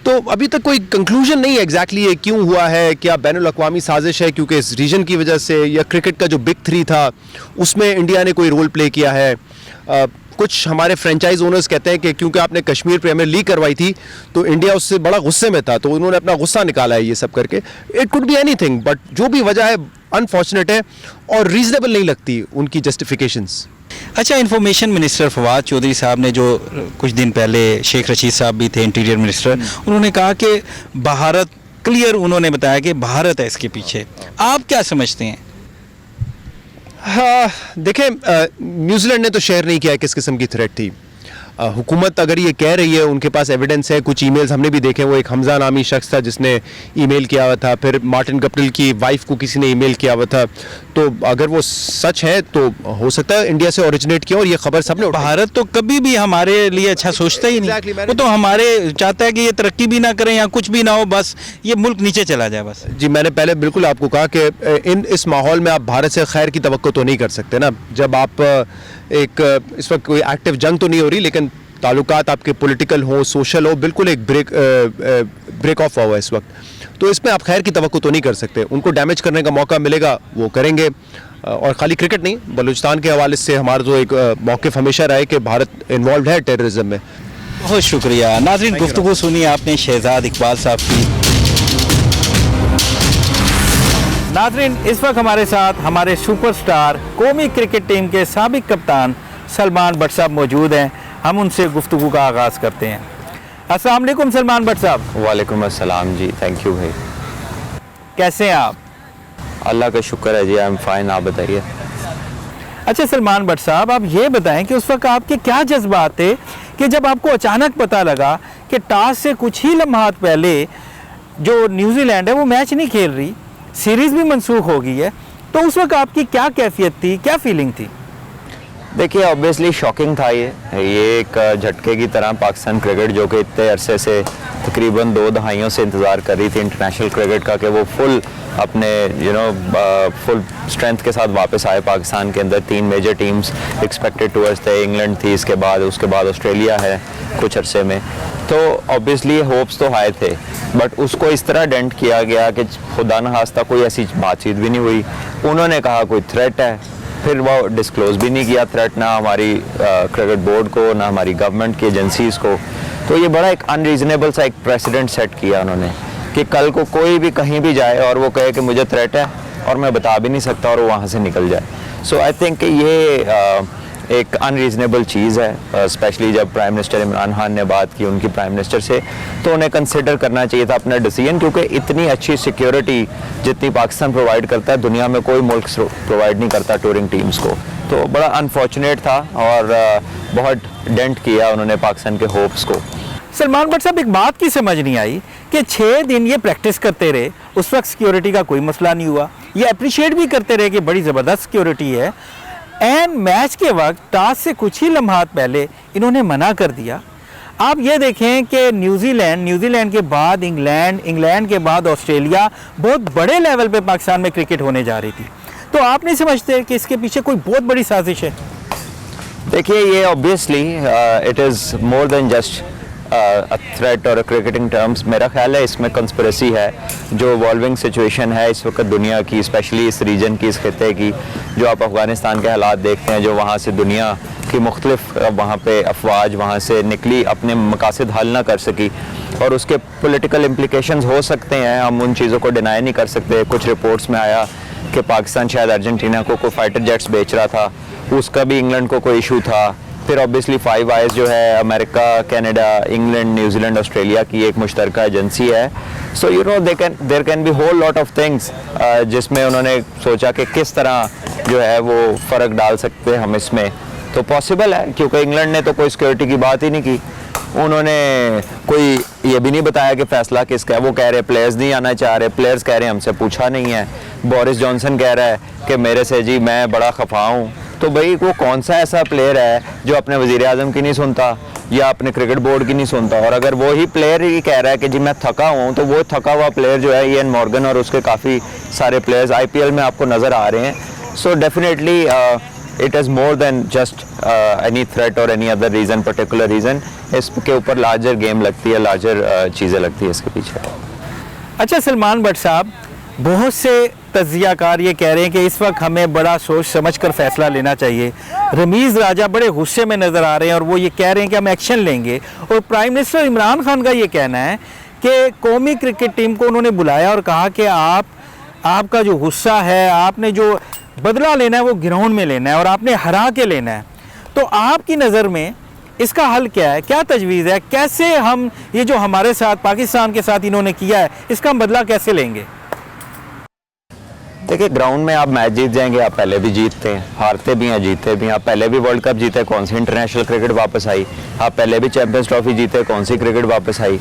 तो अभी तक कोई कंक्लूजन नहीं है एग्जैक्टली ये क्यों हुआ है, क्या बैनुल अक़वामी साजिश है क्योंकि इस रीजन की वजह से, या क्रिकेट का जो बिग 3 था उसमें इंडिया ने कोई रोल प्ले किया है। कुछ हमारे फ्रेंचाइज ओनर्स कहते हैं कि क्योंकि आपने कश्मीर प्रीमियर लीग करवाई थी तो इंडिया उससे बड़ा गुस्से में था, तो उन्होंने अपना गुस्सा निकाला है ये सब करके। It could be anything, but जो भी वजह है अनफॉर्चुनेट है और रीजनेबल नहीं लगती उनकी जस्टिफिकेशंस। अच्छा, इंफॉर्मेशन मिनिस्टर फवाद चौधरी साहब ने, जो कुछ दिन पहले शेख रशीद साहब भी थे इंटीरियर मिनिस्टर, उन्होंने कहा कि भारत, क्लियर उन्होंने बताया कि भारत है इसके पीछे। आप क्या समझते हैं? हाँ, देखें, न्यूजीलैंड ने तो शेयर नहीं किया है किस किस्म की थ्रेट थी। हुकूमत अगर ये कह रही है, उनके पास एविडेंस है, कुछ ईमेल्स हमने भी देखे, वो एक हमजा नामी शख्स था जिसने ईमेल किया हुआ था, फिर मार्टिन गप्टिल की वाइफ को किसी ने ईमेल किया हुआ था, तो अगर वो सच है तो हो सकता है इंडिया से ओरिजिनेट किया और ये खबर सबने उठाई। भारत तो कभी भी हमारे लिए अच्छा सोचता ही नहीं, वो तो हमारे चाहता है कि ये तरक्की भी ना करें या कुछ भी ना हो, बस ये मुल्क नीचे चला जाए बस। जी, मैंने पहले बिल्कुल आपको कहा कि इस माहौल में आप भारत से खैर की तवक्को तो नहीं कर सकते ना। जब आप इस वक्त कोई एक्टिव जंग तो नहीं हो रही, लेकिन ताल्लुकात आपके पॉलिटिकल हो, सोशल हो, बिल्कुल एक ब्रेक ऑफ हुआ है इस वक्त, तो इसमें आप खैर की तवक्को तो नहीं कर सकते। उनको डैमेज करने का मौका मिलेगा वो करेंगे। और खाली क्रिकेट नहीं, बलूचिस्तान के हवाले से हमारा तो एक मौक़िफ़ हमेशा रहा है कि भारत इन्वॉल्व है टेररिज्म में। बहुत शुक्रिया। नाज़रीन, गुफ्तगू सुनिए आपने शहजाद इकबाल साहब की। नाज़रीन, इस वक्त हमारे साथ हमारे सुपरस्टार कौमी क्रिकेट टीम के साबिक कप्तान सलमान भट्ट साहब मौजूद हैं। हम उनसे गुफ्तगू का आगाज़ करते हैं। अस्सलाम वालेकुम सलमान भट्ट साहब। वालेकुम अस्सलाम जी, थैंक यू भाई। कैसे हैं आप? अल्लाह का शुक्र है जी, आई एम फाइन। आप बताइए। अच्छा सलमान भट्ट साहब, आप ये बताएं कि उस वक्त आपके क्या जज्बात थे कि जब आपको अचानक पता लगा कि टॉस से कुछ ही लम्हात पहले जो न्यूजीलैंड है वो मैच नहीं खेल रही, सीरीज़ भी मनसूख हो गई है, तो उस वक्त आपकी क्या कैफियत थी, क्या फीलिंग थी? देखिए, ऑब्वियसली शॉकिंग था ये एक झटके की तरह। पाकिस्तान क्रिकेट जो कि इतने अरसे से तकरीबन 2 दहाइयों से इंतज़ार कर रही थी इंटरनेशनल क्रिकेट का कि वो फुल अपने फुल स्ट्रेंथ के साथ वापस आए पाकिस्तान के अंदर। 3 मेजर टीम्स एक्सपेक्टेड टूअर्स थे, इंग्लैंड थी, उसके बाद ऑस्ट्रेलिया है कुछ अरसे में, तो ऑब्वियसली होप्स तो हाई थे, बट उसको इस तरह डेंट किया गया कि खुदा न खास्ता कोई ऐसी बातचीत भी नहीं हुई। उन्होंने कहा कोई थ्रेट है, फिर वो डिस्क्लोज भी नहीं किया थ्रेट, ना हमारी क्रिकेट बोर्ड को, ना हमारी गवर्नमेंट की एजेंसीज़ को। तो ये बड़ा एक अनरीजनेबल सा एक प्रेसिडेंट सेट किया उन्होंने कि कल को कोई भी कहीं भी जाए और वो कहे कि मुझे थ्रेट है और मैं बता भी नहीं सकता और वो वहाँ से निकल जाए। सो आई थिंक ये एक अनरीजनेबल चीज़ है, स्पेशली जब प्राइम मिनिस्टर इमरान खान ने बात की उनकी प्राइम मिनिस्टर से, तो उन्हें कंसिडर करना चाहिए था अपना डिसीजन, क्योंकि इतनी अच्छी सिक्योरिटी जितनी पाकिस्तान प्रोवाइड करता है दुनिया में कोई मुल्क प्रोवाइड नहीं करता टूरिंग टीम्स को। तो बड़ा अनफॉर्चुनेट था और बहुत डेंट किया उन्होंने पाकिस्तान के होप्स को। सलमान भट्ट साहब, एक बात की समझ नहीं आई कि 6 दिन ये प्रैक्टिस करते रहे, उस वक्त सिक्योरिटी का कोई मसला नहीं हुआ, ये अप्रिशिएट भी करते रहे कि बड़ी ज़बरदस्त सिक्योरिटी है, एंड मैच के वक्त टॉस से कुछ ही लम्हात पहले इन्होंने मना कर दिया। आप ये देखें कि न्यूजीलैंड के बाद इंग्लैंड के बाद ऑस्ट्रेलिया, बहुत बड़े लेवल पे पाकिस्तान में क्रिकेट होने जा रही थी, तो आप नहीं समझते कि इसके पीछे कोई बहुत बड़ी साजिश है? देखिए, ये obviously it is more than just threat और क्रिकेटिंग टर्म्स। मेरा ख्याल है इसमें कंस्पिरेसी है। जो इवॉल्विंग सिचुएशन है इस वक्त दुनिया की, स्पेशली इस रीजन की, इस खिते की, जो आप अफ़गानिस्तान के हालात देखते हैं, जो वहाँ से दुनिया की मुख्तलिफ वहाँ पे अफवाज वहाँ से निकली, अपने मकासद हल ना कर सकी, और उसके पॉलिटिकल इम्प्लिकेशंस हो सकते हैं, हम उन चीज़ों को डिनाई नहीं कर सकते। कुछ रिपोर्ट्स में आया कि पाकिस्तान शायद अर्जेंटीना को कोई फाइटर जेट्स बेच रहा था, उसका भी इंग्लैंड को कोई इशू था। फिर ऑब्वियसली फाइव आइज जो है America, Canada, England, New Zealand, Australia की एक मुश्तरका एजेंसी है। So you know there can be whole lot of things जिसमें उन्होंने सोचा कि किस तरह जो है वो फ़र्क डाल सकते हैं हम इसमें। तो पॉसिबल है, क्योंकि इंग्लैंड ने तो कोई सिक्योरिटी की बात ही नहीं की, उन्होंने कोई ये भी नहीं बताया कि फ़ैसला किसका है। वो कह रहे प्लेयर्स नहीं आना चाह रहे, प्लेयर्स कह रहे हैं हमसे पूछा नहीं है। बोरिस जॉनसन कह रहा है कि मेरे से जी मैं बड़ा खफा हूँ, तो भाई वो कौन सा ऐसा प्लेयर है जो अपने वज़ीर आज़म की नहीं सुनता या अपने क्रिकेट बोर्ड की नहीं सुनता। और अगर वो ही प्लेयर ही कह रहा है कि जी मैं थका हुआ हूँ, तो वो थका हुआ प्लेयर जो है इयन मॉर्गन और उसके काफ़ी सारे प्लेयर्स IPL में आपको नज़र आ रहे हैं। So definitely it is more than just any threat और any other reason, particular reason. इसके ऊपर लार्जर गेम लगती है, लार्जर चीज़ें लगती है इसके पीछे। अच्छा सलमान भट्ट साहब, बहुत से तज्जियाकार ये कह रहे हैं कि इस वक्त हमें बड़ा सोच समझ कर फैसला लेना चाहिए। रमीज़ राजा बड़े गुस्से में नज़र आ रहे हैं और वो ये कह रहे हैं कि हम एक्शन लेंगे। और प्राइम मिनिस्टर इमरान खान का ये कहना है कि कौमी क्रिकेट टीम को उन्होंने बुलाया और कहा कि आपका जो गुस्सा है, आपने जो बदला लेना है वो ग्राउंड में लेना है और आपने हरा के लेना है। तो आपकी नज़र में इसका हल क्या है, क्या तजवीज़ है, कैसे हम ये जो हमारे साथ पाकिस्तान के साथ इन्होंने किया है इसका हम बदला कैसे लेंगे? देखिए, ग्राउंड में आप मैच जीत जाएंगे, आप पहले भी जीतते हैं, हारते भी हैं, जीतते भी हैं। आप पहले भी वर्ल्ड कप जीते, कौन सी इंटरनेशनल क्रिकेट वापस आई। आप पहले भी चैंपियंस ट्रॉफी जीते, कौन सी क्रिकेट वापस आई।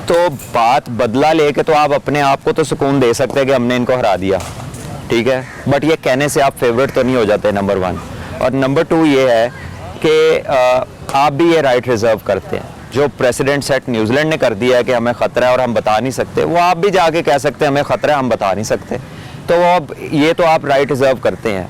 तो बात बदला लेके तो आप अपने आप को तो सुकून दे सकते हैं कि हमने इनको हरा दिया, ठीक है, बट ये कहने से आप फेवरेट तो नहीं हो जाते, नंबर 1। और नंबर 2 ये है कि आप भी ये राइट रिजर्व करते हैं। जो प्रेसिडेंट सेट न्यूजीलैंड ने कर दिया है कि हमें ख़तरा है और हम बता नहीं सकते, वो आप भी जाके कह सकते हैं हमें ख़तरा है, हम बता नहीं सकते। तो अब ये तो आप राइट रिजर्व करते हैं,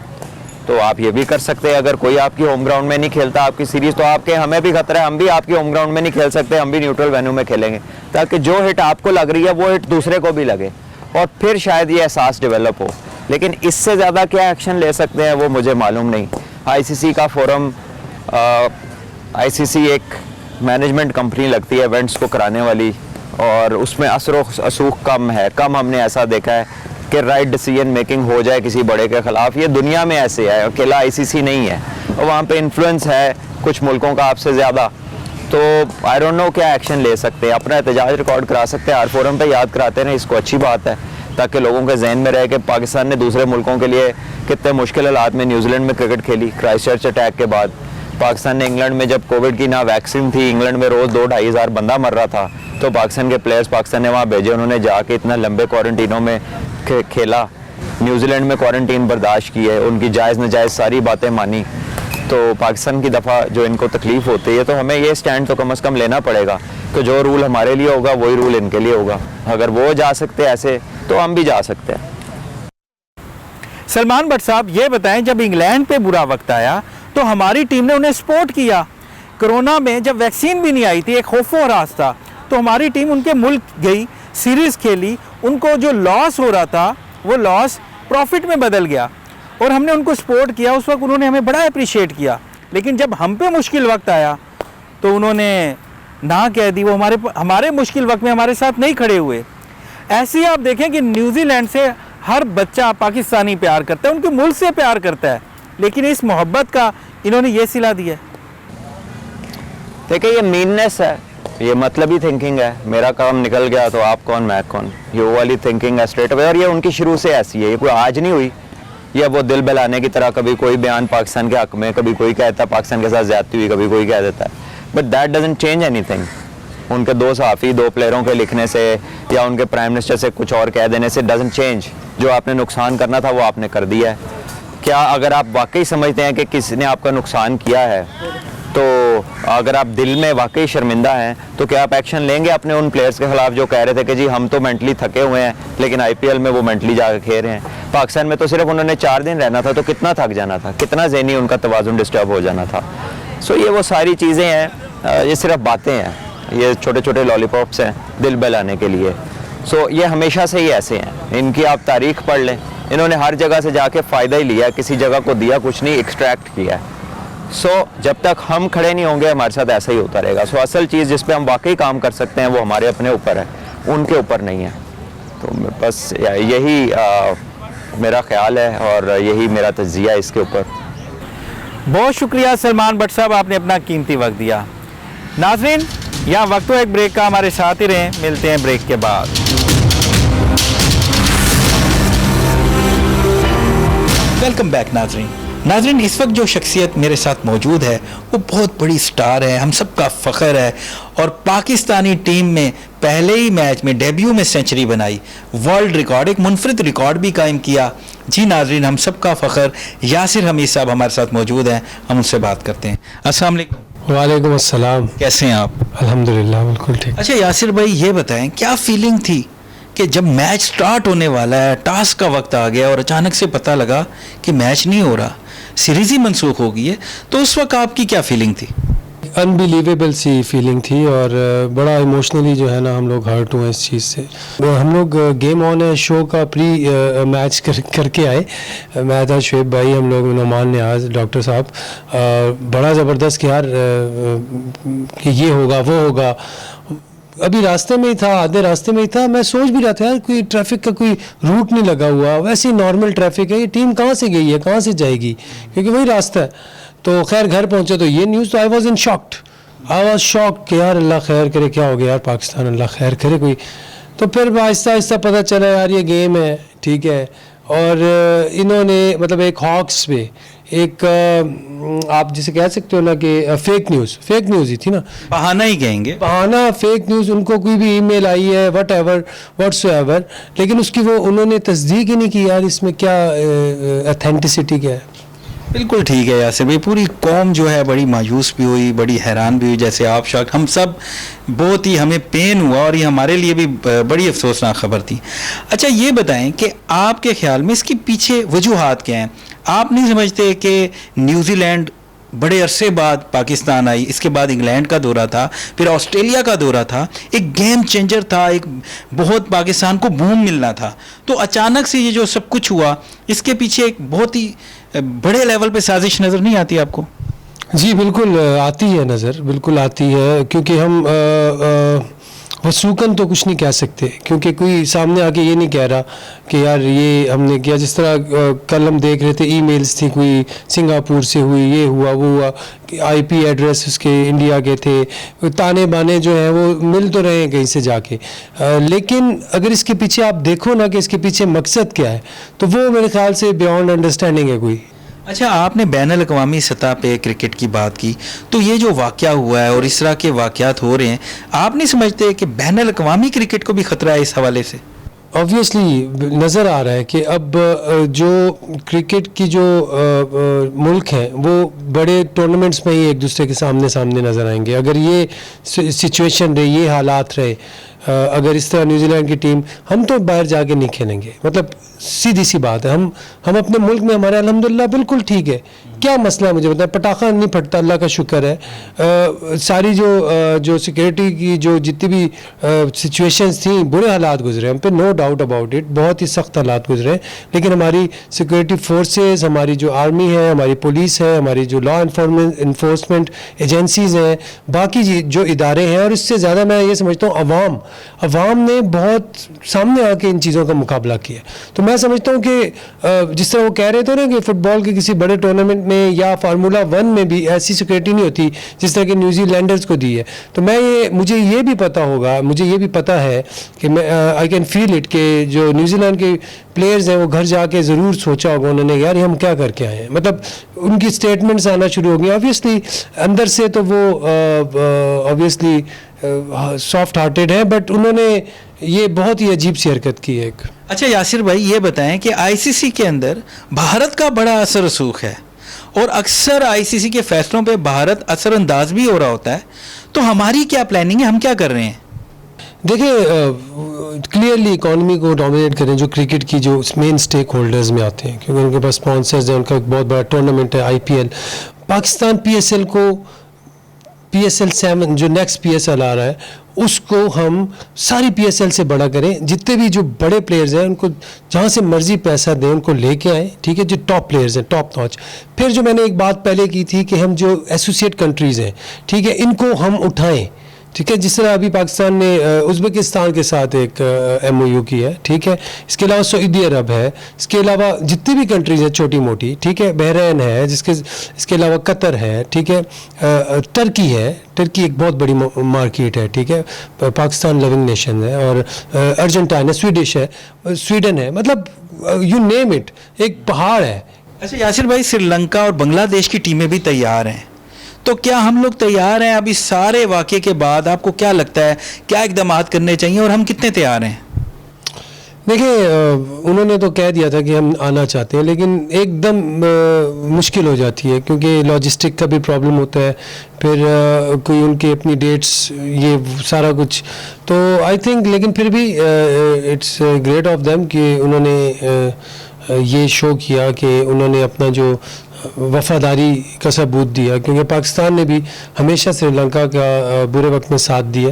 तो आप ये भी कर सकते हैं अगर कोई आपकी होम ग्राउंड में नहीं खेलता आपकी सीरीज़, तो आपके हमें भी खतरा है, हम भी आपकी होम ग्राउंड में नहीं खेल सकते, हम भी न्यूट्रल वेन्यू में खेलेंगे, ताकि जो हिट आपको लग रही है वो हिट दूसरे को भी लगे और फिर शायद ये एहसास डेवलप हो। लेकिन इससे ज़्यादा क्या एक्शन ले सकते हैं वो मुझे मालूम नहीं। ICC का फोरम, ICC एक मैनेजमेंट कंपनी लगती है इवेंट्स को कराने वाली, और उसमें असरूख कम है। कम हमने ऐसा देखा है कि राइट डिसीजन मेकिंग हो जाए किसी बड़े के ख़िलाफ़। ये दुनिया में ऐसे है, अकेला ICC नहीं है, और वहाँ पे इन्फ्लुएंस है कुछ मुल्कों का आपसे ज़्यादा। तो आई डोंट नो क्या एक्शन ले सकते हैं। अपना एहतजाज रिकॉर्ड करा सकते हैं, हर फोरम पे याद कराते हैं, इसको अच्छी बात है, ताकि लोगों के जहन में रहे कि पाकिस्तान ने दूसरे मुल्कों के लिए कितने मुश्किल हालात में न्यूजीलैंड में क्रिकेट खेली। क्राइस्टचर्च अटैक के बाद पाकिस्तान ने इंग्लैंड में, जब कोविड की ना वैक्सीन थी, इंग्लैंड में रोज़ 2-2.5 हज़ार बंदा मर रहा था, तो पाकिस्तान के प्लेयर्स पाकिस्तान ने वहाँ भेजे, उन्होंने जाके इतना लंबे क्वारंटीनों में खेला, न्यूजीलैंड में क्वारंटीन बर्दाश्त की है, उनकी जायज़ नाजायज़ सारी बातें मानी। तो पाकिस्तान की दफ़ा जो इनको तकलीफ़ होती है, तो हमें ये स्टैंड तो कम से कम लेना पड़ेगा कि जो रूल हमारे लिए होगा वही रूल इनके लिए होगा। अगर वो जा सकते हैं ऐसे, तो हम भी जा सकते हैं। सलमान भट्ट साहब, ये बताएं, जब इंग्लैंड पे बुरा वक्त आया तो हमारी टीम ने उन्हें सपोर्ट किया। कोरोना में जब वैक्सीन भी नहीं आई थी, एक खौफ व हरास था, तो हमारी टीम उनके मुल्क गई, सीरीज़ खेली, उनको जो लॉस हो रहा था वो लॉस प्रॉफिट में बदल गया और हमने उनको सपोर्ट किया। उस वक्त उन्होंने हमें बड़ा अप्रिशिएट किया, लेकिन जब हम पे मुश्किल वक्त आया तो उन्होंने ना कह दी। वो हमारे मुश्किल वक्त में हमारे साथ नहीं खड़े हुए। ऐसे ही आप देखें कि न्यूजीलैंड से हर बच्चा पाकिस्तानी प्यार करता है, उनके मुल्क से प्यार करता है, लेकिन इस मोहब्बत का इन्होंने ये सिला दिया है। देखिए, ये मीननेस है, ये मतलबी थिंकिंग है, मेरा काम निकल गया तो आप कौन मैं कौन, ये वो वाली थिंकिंग है स्ट्रेट अवे। और ये उनकी शुरू से ऐसी है, ये कोई आज नहीं हुई। ये वो दिल बहलाने की तरह कभी कोई बयान पाकिस्तान के हक में, कभी कोई कहता है पाकिस्तान के साथ ज्यादती हुई, कभी कोई कह देता है, but that doesn't change anything. उनके 2 सहाफ़ी 2 प्लेयरों के लिखने से या उनके प्राइम मिनिस्टर से कुछ और कह देने से डजंट चेंज। जो आपने नुकसान करना था वो आपने कर दिया है। क्या अगर आप वाकई समझते हैं कि किसी ने आपका नुकसान किया है, तो अगर आप दिल में वाकई शर्मिंदा हैं, तो क्या आप एक्शन लेंगे अपने उन प्लेयर्स के खिलाफ जो कह रहे थे कि जी हम तो मेंटली थके हुए हैं, लेकिन IPL में वो मेंटली जाकर खेल रहे हैं। पाकिस्तान में तो सिर्फ उन्होंने 4 दिन रहना था, तो कितना थक जाना था, कितना ज़हनी उनका तवाज़ुन डिस्टर्ब हो जाना था। सो ये वो सारी चीज़ें हैं, ये सिर्फ बातें हैं, ये छोटे छोटे लॉलीपॉप्स हैं दिल बहलाने के लिए। सो ये हमेशा से ही ऐसे हैं। इनकी आप तारीख पढ़ लें, इन्होंने हर जगह से जाके फ़ायदा ही लिया, किसी जगह को दिया कुछ नहीं, एक्सट्रैक्ट किया है। सो जब तक हम खड़े नहीं होंगे हमारे साथ ऐसा ही होता रहेगा। सो असल चीज़ जिस पे हम वाकई काम कर सकते हैं वो हमारे अपने ऊपर है, उनके ऊपर नहीं है। तो बस यही मेरा ख्याल है और यही मेरा तज्जिया है इसके ऊपर। बहुत शुक्रिया सलमान भट्ट साहब, आपने अपना कीमती वक्त दिया। नाज़रीन, यहाँ वक्त एक ब्रेक का, हमारे साथ ही रहें, मिलते हैं ब्रेक के बाद। वेलकम बैक नाज़रीन। नाज़रीन, इस वक्त जो शख्सियत मेरे साथ मौजूद है वो बहुत बड़ी स्टार है, हम सब का फ़ख्र है और पाकिस्तानी टीम में पहले ही मैच में डेब्यू में सेंचुरी बनाई, वर्ल्ड रिकॉर्ड, एक मुनफरिद रिकॉर्ड भी कायम किया। जी नाज़रीन, हम सब का फ़ख्र यासिर हमीद साहब हमारे साथ मौजूद हैं, हम उनसे बात करते हैं। अस्सलाम वालेकुम। वालेकुम अस्सलाम। कैसे हैं आप? अल्हम्दुलिल्लाह बिल्कुल ठीक। अच्छा यासिर भाई, ये बताएं क्या फीलिंग थी कि जब मैच स्टार्ट होने वाला है, टास्क का वक्त आ गया और अचानक से पता लगा कि मैच नहीं हो रहा, सीरीज़ ही मनसूख हो गई है, तो उस वक्त आपकी क्या फीलिंग थी? अनबिलीवेबल सी फीलिंग थी और बड़ा इमोशनली जो है ना हम लोग हर्ट हुए इस चीज़ से। हम लोग गेम ऑन है शो का प्री मैच करके आए। मैं था शुएब भाई, हम लोग नुमान नियाज़, डॉक्टर साहब, बड़ा ज़बरदस्त कि यार कि ये होगा वो होगा। अभी रास्ते में ही था, आधे रास्ते में ही था, मैं सोच भी रहा था यार कोई ट्रैफिक का कोई रूट नहीं लगा हुआ, वैसे ही नॉर्मल ट्रैफिक है, ये टीम कहाँ से गई है, कहाँ से जाएगी, क्योंकि वही रास्ता है। तो खैर घर पहुंचे तो ये न्यूज़, तो I was in shocked, I was shocked कि यार अल्लाह खैर करे, क्या हो गया यार पाकिस्तान, अल्लाह खैर करे कोई। तो फिर आहिस्ता आहिस्ता पता चला यार ये गेम है, ठीक है। और इन्होंने मतलब एक हॉक्स पे एक आप जिसे कह सकते हो ना कि फेक न्यूज़ ही थी ना, बहाना ही कहेंगे, बहाना, फेक न्यूज़। उनको कोई भी ईमेल आई है वट एवर व्हाट्सएवर, लेकिन उसकी वो उन्होंने तस्दीक ही नहीं की यार इसमें क्या ऑथेंटिसिटी क्या है। बिल्कुल ठीक है यासिर भाई, पूरी कौम जो है बड़ी मायूस भी हुई, बड़ी हैरान भी हुई, जैसे आप शॉक्ड, हम सब बहुत ही, हमें पेन हुआ और ये हमारे लिए भी बड़ी अफसोसनाक खबर थी। अच्छा ये बताएं कि आपके ख्याल में इसके पीछे वजूहात क्या हैं? आप नहीं समझते कि न्यूजीलैंड बड़े अरसे बाद पाकिस्तान आई, इसके बाद इंग्लैंड का दौरा था, फिर ऑस्ट्रेलिया का दौरा था, एक गेम चेंजर था, एक बहुत पाकिस्तान को बूम मिलना था, तो अचानक से ये जो सब कुछ हुआ, इसके पीछे एक बहुत ही बड़े लेवल पे साजिश नज़र नहीं आती आपको? जी बिल्कुल आती है नज़र, बिल्कुल आती है, क्योंकि हम वसूकन तो कुछ नहीं कह सकते, क्योंकि कोई सामने आके ये नहीं कह रहा कि यार ये हमने किया। जिस तरह कल हम देख रहे थे ईमेल्स थी, कोई सिंगापुर से हुई, ये हुआ वो हुआ, आईपी एड्रेस उसके इंडिया के थे, ताने बाने जो हैं वो मिल तो रहे हैं कहीं से जाके, लेकिन अगर इसके पीछे आप देखो ना कि इसके पीछे मकसद क्या है, तो वो मेरे ख्याल से बियॉन्ड अंडरस्टैंडिंग है कोई। अच्छा, आपने बैनुल अक़वामी सतह पे क्रिकेट की बात की, तो ये जो वाक़या हुआ है और इस तरह के वाक़यात हो रहे हैं, आप नहीं समझते कि बैनुल अक़वामी क्रिकेट को भी ख़तरा है इस हवाले से? ऑब्वियसली नज़र आ रहा है कि अब जो क्रिकेट की जो मुल्क हैं वो बड़े टूर्नामेंट्स में ही एक दूसरे के सामने नज़र आएंगे। अगर ये सिचुएशन रहे, ये हालात रहे, अगर इस तरह न्यूजीलैंड की टीम, हम तो बाहर जाके नहीं खेलेंगे, मतलब सीधी सी बात है। हम अपने मुल्क में हमारे अल्हम्दुलिल्लाह बिल्कुल ठीक है। क्या मसला है मुझे बताएं, पटाखा नहीं फटता, अल्लाह का शुक्र है। सारी जो सिक्योरिटी की जो जितनी भी सिचुएशंस थी, बुरे हालात गुजरे हम पे, नो डाउट अबाउट इट, बहुत ही सख्त हालात गुजरे, लेकिन हमारी सिक्योरिटी फोर्सेस, हमारी जो आर्मी है, हमारी पुलिस है, हमारी जो लॉ इन्फोर्समेंट एजेंसीज़ हैं, बाकी जो इदारे हैं, और इससे ज़्यादा मैं ये समझता हूँ अवाम ने बहुत सामने आके इन चीज़ों का मुकाबला किया। तो मैं समझता हूँ कि जिस तरह वो कह रहे थे ना कि फ़ुटबॉल के किसी बड़े टूर्नामेंट में या फार्मूला 1 में भी ऐसी सिक्योरिटी नहीं होती जिस तरह के न्यूजीलैंडर्स को दी है, तो मुझे ये भी पता होगा, मुझे ये भी पता है कि मैं आई कैन फील इट कि जो न्यूजीलैंड के प्लेयर्स हैं वो घर जाके ज़रूर सोचा होगा उन्होंने, यार हम क्या करके आए हैं, मतलब उनकी स्टेटमेंट्स आना शुरू हो गई। ऑब्वियसली अंदर से तो वो ऑब्वियसली सॉफ्ट हार्टेड है, बट उन्होंने ये बहुत ही अजीब सी हरकत की है एक। अच्छा यासिर भाई, ये बताएं कि आईसीसी के अंदर भारत का बड़ा असर रसूख है और अक्सर आईसीसी के फैसलों पे भारत असरअंदाज भी हो रहा होता है, तो हमारी क्या प्लानिंग है, हम क्या कर रहे हैं? देखिए क्लियरली इकॉनमी को डोमिनेट करें जो क्रिकेट की जो मेन स्टेक होल्डर्स में आते हैं, क्योंकि उनके पास स्पॉन्सर्स हैं, उनका एक बहुत बड़ा टूर्नामेंट है आईपीएल। पाकिस्तान पीएसएल को, PSL 7 जो नेक्स्ट PSL आ रहा है, उसको हम सारी PSL से बड़ा करें, जितने भी जो बड़े प्लेयर्स हैं उनको जहाँ से मर्जी पैसा दें, उनको लेके आएँ, ठीक है, जो टॉप प्लेयर्स हैं, टॉप नॉच। फिर जो मैंने एक बात पहले की थी कि हम जो एसोसिएट कंट्रीज़ हैं, ठीक है, इनको हम उठाएं, ठीक है, जिस तरह अभी पाकिस्तान ने उज़्बेकिस्तान के साथ एक MOU की है, ठीक है, इसके अलावा सऊदी अरब है, इसके अलावा जितनी भी कंट्रीज़ हैं छोटी मोटी, ठीक है, बहरीन है, इसके अलावा कतर है, ठीक है, टर्की है, टर्की एक बहुत बड़ी मार्केट है, ठीक है, पाकिस्तान लविंग नेशन है, और अर्जेंटाइन है, स्वीडन है, मतलब यू नेम इट, एक पहाड़ है अच्छा यासिर भाई, श्रीलंका और बांग्लादेश की टीमें भी तैयार हैं, तो क्या हम लोग तैयार हैं? अभी सारे वाक़े के बाद आपको क्या लगता है, क्या इकदाम करने चाहिए और हम कितने तैयार हैं? देखिए, उन्होंने तो कह दिया था कि हम आना चाहते हैं, लेकिन एकदम मुश्किल हो जाती है क्योंकि लॉजिस्टिक का भी प्रॉब्लम होता है, फिर कोई उनकी अपनी डेट्स, ये सारा कुछ। तो आई थिंक, लेकिन फिर भी इट्स ग्रेट ऑफ देम कि उन्होंने ये शो किया कि उन्होंने अपना जो वफादारी का सबूत दिया, क्योंकि पाकिस्तान ने भी हमेशा श्रीलंका का बुरे वक्त में साथ दिया,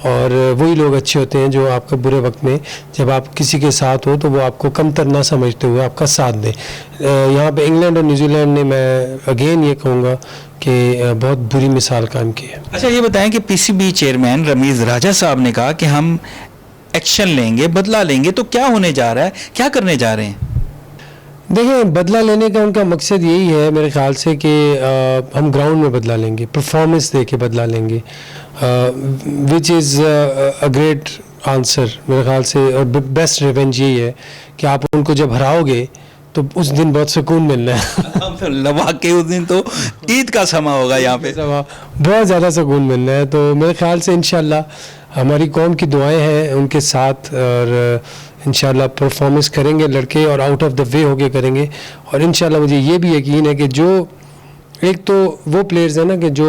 और वही लोग अच्छे होते हैं जो आपका बुरे वक्त में, जब आप किसी के साथ हो तो वो आपको कमतर ना समझते हुए आपका साथ दें। यहाँ पे इंग्लैंड और न्यूजीलैंड ने, मैं अगेन ये कहूँगा कि बहुत बुरी मिसाल कायम की है। अच्छा ये बताएं कि पीसीबी चेयरमैन रमीज़ राजा साहब ने कहा कि हम एक्शन लेंगे, बदला लेंगे, तो क्या होने जा रहा है, क्या करने जा रहे हैं? देखिए, बदला लेने का उनका मकसद यही है मेरे ख्याल से कि हम ग्राउंड में बदला लेंगे, परफॉर्मेंस दे के बदला लेंगे, which is a great answer मेरे ख्याल से। और बेस्ट रिवेंज यही है कि आप उनको जब हराओगे तो उस दिन बहुत सुकून मिलना है। लवा के उस दिन तो ईद का समा होगा, यहाँ पे बहुत ज़्यादा सुकून मिलना है। तो मेरे ख्याल से इंशाल्लाह हमारी कौम की दुआएं हैं उनके साथ, और इंशाल्लाह परफॉर्मेंस करेंगे लड़के, और आउट ऑफ द वे होके करेंगे। और इंशाल्लाह मुझे ये भी यकीन है कि जो एक तो वो प्लेयर्स हैं ना कि जो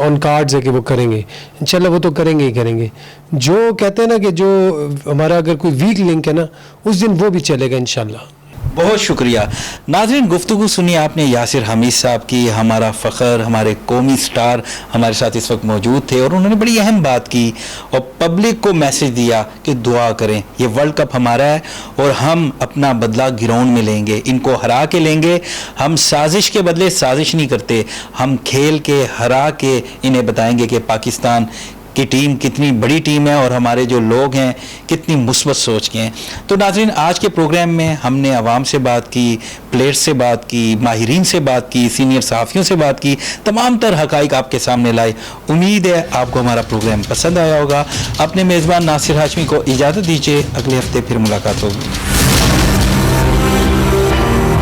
ऑन कार्ड्स है कि वो करेंगे, इंशाल्लाह वो तो करेंगे ही करेंगे। जो कहते हैं ना कि जो हमारा अगर कोई वीक लिंक है ना, उस दिन वो भी चलेगा इंशाल्लाह। बहुत शुक्रिया। नाज़रीन, गुफ्तगू सुनी आपने यासिर हमीद साहब की, हमारा फ़ख्र, हमारे कौमी स्टार हमारे साथ इस वक्त मौजूद थे, और उन्होंने बड़ी अहम बात की और पब्लिक को मैसेज दिया कि दुआ करें, ये वर्ल्ड कप हमारा है और हम अपना बदला ग्राउंड में लेंगे, इनको हरा के लेंगे। हम साजिश के बदले साजिश नहीं करते, हम खेल के हरा के इन्हें बताएंगे कि पाकिस्तान की टीम कितनी बड़ी टीम है और हमारे जो लोग हैं कितनी मुस्बत सोच के हैं। तो नाज़रीन, आज के प्रोग्राम में हमने आवाम से बात की, प्लेयर्स से बात की, माहिरीन से बात की, सीनियर सहाफ़ियों से बात की, तमाम तर हक़ाइक़ आपके सामने लाए। उम्मीद है आपको हमारा प्रोग्राम पसंद आया होगा। अपने मेज़बान नासिर हाशमी को इजाज़त दीजिए, अगले हफ्ते फिर मुलाकात होगी।